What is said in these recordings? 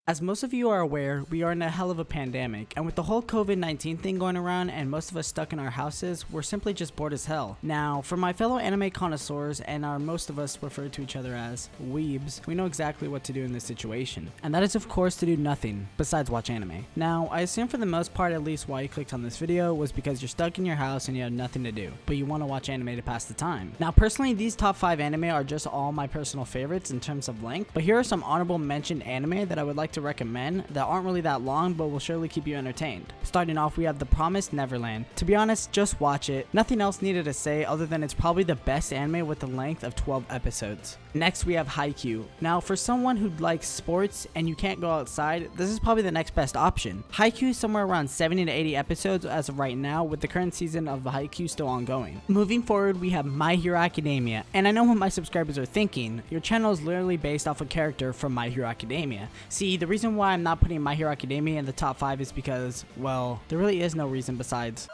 As most of you are aware, we are in a hell of a pandemic, and with the whole COVID-19 thing going around and most of us stuck in our houses, we're simply just bored as hell. Now, for my fellow anime connoisseurs, and most of us refer to each other as weebs, we know exactly what to do in this situation. And that is of course to do nothing, besides watch anime. Now, I assume for the most part at least why you clicked on this video was because you're stuck in your house and you have nothing to do, but you want to watch anime to pass the time. Now personally, these top 5 anime are just all my personal favorites in terms of length, but here are some honorable mentioned anime that I would like to recommend that aren't really that long but will surely keep you entertained. Starting off, we have The Promised Neverland. To be honest, just watch it. Nothing else needed to say other than it's probably the best anime with a length of 12 episodes. Next, we have Haikyuu. Now, for someone who likes sports and you can't go outside, this is probably the next best option. Haikyuu is somewhere around 70 to 80 episodes as of right now, with the current season of Haikyuu still ongoing. Moving forward, we have My Hero Academia. And I know what my subscribers are thinking. Your channel is literally based off a character from My Hero Academia. See, the reason why I'm not putting My Hero Academia in the top 5 is because, well, there really is no reason besides.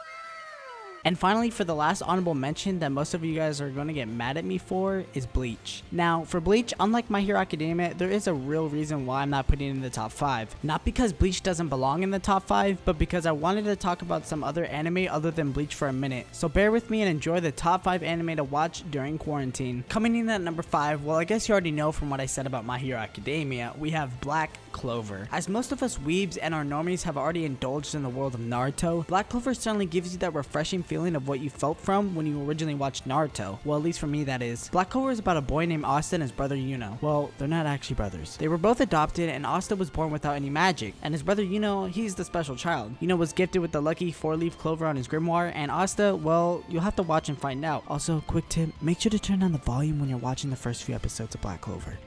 And finally, for the last honorable mention that most of you guys are going to get mad at me for is Bleach. Now, for Bleach, unlike My Hero Academia, there is a real reason why I'm not putting it in the top 5. Not because Bleach doesn't belong in the top 5, but because I wanted to talk about some other anime other than Bleach for a minute. So bear with me and enjoy the top 5 anime to watch during quarantine. Coming in at number 5, well, I guess you already know from what I said about My Hero Academia, we have Black Clover. As most of us weebs and our normies have already indulged in the world of Naruto, Black Clover certainly gives you that refreshing feeling of what you felt from when you originally watched Naruto. Well, at least for me, that is. Black Clover is about a boy named Asta and his brother Yuno. Well, they're not actually brothers. They were both adopted, and Asta was born without any magic, and his brother Yuno, he's the special child. Yuno was gifted with the lucky 4-leaf clover on his grimoire, and Asta, well, you'll have to watch and find out. Also, quick tip, make sure to turn down the volume when you're watching the first few episodes of Black Clover.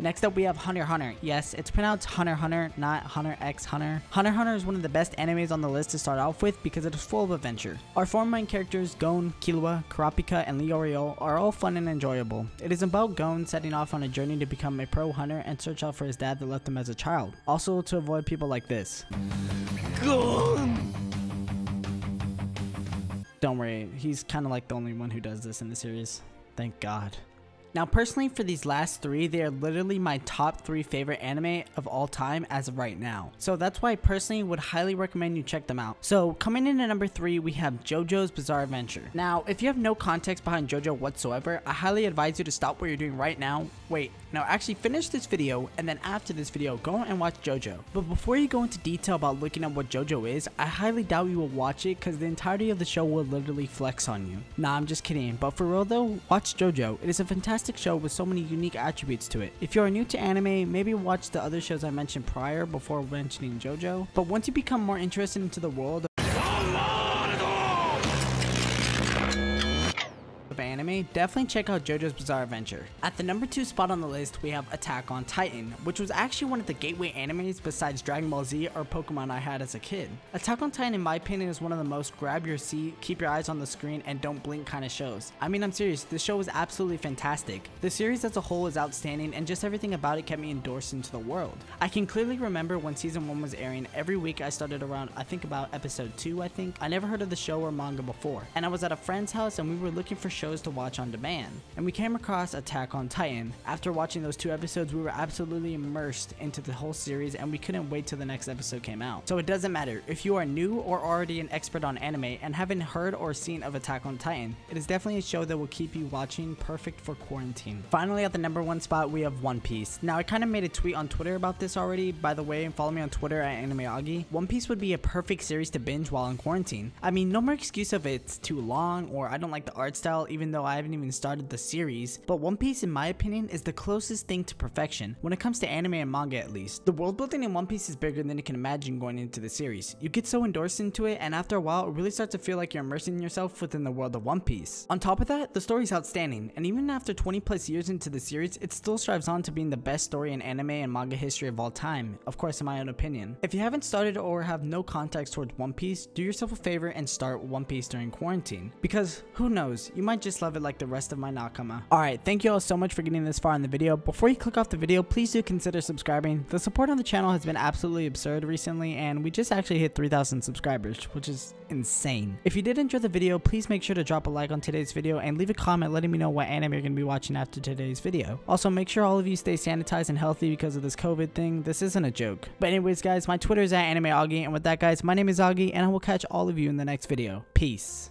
Next up, we have Hunter x Hunter. Yes, it's pronounced Hunter x Hunter, not Hunter x Hunter. Hunter x Hunter is one of the best animes on the list to start off with because it is full of adventure. Our 4 main characters, Gon, Killua, Kurapika, and Leorio, are all fun and enjoyable. It is about Gon setting off on a journey to become a pro hunter and search out for his dad that left him as a child. Also to avoid people like this. Gon! Don't worry, he's kind of like the only one who does this in the series. Thank God. Now personally, for these last 3, they are literally my top 3 favorite anime of all time as of right now. So that's why I personally would highly recommend you check them out. So coming in at number 3, we have JoJo's Bizarre Adventure. Now, if you have no context behind JoJo whatsoever, I highly advise you to stop what you're doing right now. Wait, now actually finish this video, and then after this video, go and watch JoJo. But before you go into detail about looking at what JoJo is, I highly doubt you will watch it because the entirety of the show will literally flex on you. Nah, I'm just kidding, but for real though, watch JoJo. It is a fantastic show with so many unique attributes to it. If you are new to anime, maybe watch the other shows I mentioned prior before mentioning JoJo. But once you become more interested into the world of anime, definitely check out JoJo's Bizarre Adventure. At the number 2 spot on the list, we have Attack on Titan, which was actually one of the gateway animes besides Dragon Ball Z or Pokemon I had as a kid. Attack on Titan, in my opinion, is one of the most grab your seat, keep your eyes on the screen, and don't blink kind of shows. I mean, I'm serious, this show is absolutely fantastic. The series as a whole is outstanding, and just everything about it kept me endorsed into the world. I can clearly remember when season 1 was airing, every week I started around, I think about episode 2, I never heard of the show or manga before, and I was at a friend's house and we were looking for shows to watch on demand, and we came across Attack on Titan. After watching those 2 episodes, we were absolutely immersed into the whole series and we couldn't wait till the next episode came out. So it doesn't matter if you are new or already an expert on anime and haven't heard or seen of Attack on Titan, it is definitely a show that will keep you watching, perfect for quarantine. Finally, at the number 1 spot, we have One Piece. Now, I kind of made a tweet on Twitter about this already, by the way, and follow me on Twitter at AnimeAgi. One Piece would be a perfect series to binge while in quarantine. I mean, no more excuse of it's too long or I don't like the art style, even though I haven't even started the series, but One Piece, in my opinion, is the closest thing to perfection when it comes to anime and manga at least. The world building in One Piece is bigger than you can imagine going into the series. You get so endorsed into it, and after a while, it really starts to feel like you're immersing yourself within the world of One Piece. On top of that, the story is outstanding, and even after 20 plus years into the series, it still strives on to being the best story in anime and manga history of all time, of course in my own opinion. If you haven't started or have no context towards One Piece, do yourself a favor and start One Piece during quarantine, because who knows, you might just love it it like the rest of my nakama. Alright, thank you all so much for getting this far in the video. Before you click off the video, please do consider subscribing. The support on the channel has been absolutely absurd recently, and we just actually hit 3,000 subscribers, which is insane. If you did enjoy the video, please make sure to drop a like on today's video and leave a comment letting me know what anime you're going to be watching after today's video. Also, make sure all of you stay sanitized and healthy because of this COVID thing. This isn't a joke. But anyways, guys, my Twitter is @AnimeAugie, and with that, guys, my name is Augie, and I will catch all of you in the next video. Peace.